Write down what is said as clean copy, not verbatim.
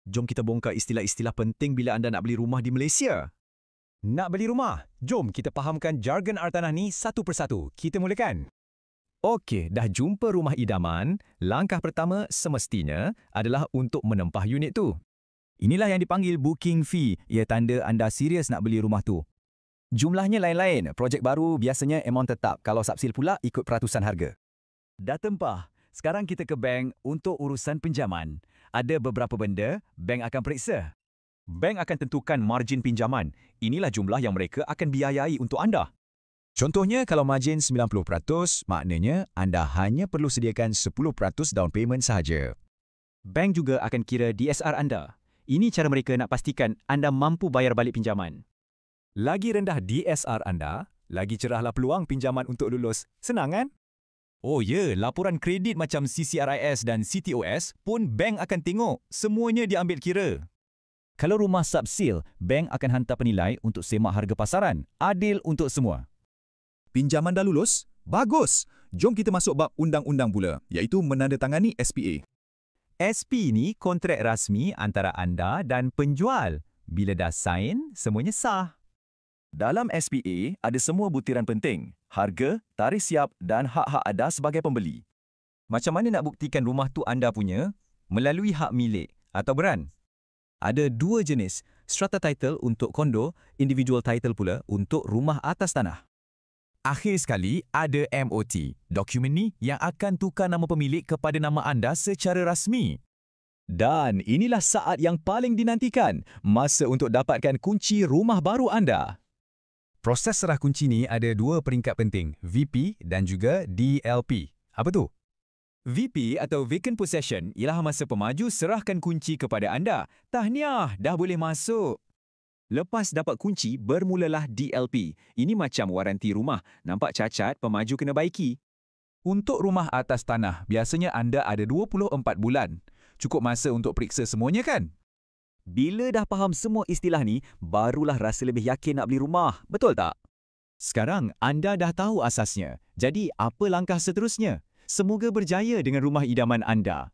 Jom kita bongkar istilah-istilah penting bila anda nak beli rumah di Malaysia. Nak beli rumah? Jom kita fahamkan jargon hartanah ni satu persatu. Kita mulakan. Okey, dah jumpa rumah idaman, langkah pertama semestinya adalah untuk menempah unit tu. Inilah yang dipanggil booking fee. Ia tanda anda serius nak beli rumah tu. Jumlahnya lain-lain. Projek baru biasanya amount tetap. Kalau subsil pula ikut peratusan harga. Dah tempah. Sekarang kita ke bank untuk urusan pinjaman. Ada beberapa benda bank akan periksa. Bank akan tentukan margin pinjaman. Inilah jumlah yang mereka akan biayai untuk anda. Contohnya kalau margin 90%, maknanya anda hanya perlu sediakan 10% down payment sahaja. Bank juga akan kira DSR anda. Ini cara mereka nak pastikan anda mampu bayar balik pinjaman. Lagi rendah DSR anda, lagi cerahlah peluang pinjaman untuk lulus. Senang kan? Oh ya, laporan kredit macam CCRIS dan CTOS pun bank akan tengok. Semuanya diambil kira. Kalau rumah subsil, bank akan hantar penilai untuk semak harga pasaran. Adil untuk semua. Pinjaman dah lulus? Bagus! Jom kita masuk bab undang-undang pula, iaitu menandatangani SPA. SP ni kontrak rasmi antara anda dan penjual. Bila dah sign, semuanya sah. Dalam SPA ada semua butiran penting. Harga, tarikh siap dan hak-hak anda sebagai pembeli. Macam mana nak buktikan rumah tu anda punya? Melalui hak milik atau beran. Ada dua jenis, strata title untuk kondo, individual title pula untuk rumah atas tanah. Akhir sekali, ada MOT. Dokumen ni yang akan tukar nama pemilik kepada nama anda secara rasmi. Dan inilah saat yang paling dinantikan, masa untuk dapatkan kunci rumah baru anda. Proses serah kunci ni ada dua peringkat penting, VP dan juga DLP. Apa tu? VP atau Vacant Possession ialah masa pemaju serahkan kunci kepada anda. Tahniah, dah boleh masuk. Lepas dapat kunci, bermulalah DLP. Ini macam waranti rumah. Nampak cacat, pemaju kena baiki. Untuk rumah atas tanah, biasanya anda ada 24 bulan. Cukup masa untuk periksa semuanya kan? Bila dah faham semua istilah ni, barulah rasa lebih yakin nak beli rumah. Betul tak? Sekarang, anda dah tahu asasnya. Jadi, apa langkah seterusnya? Semoga berjaya dengan rumah idaman anda.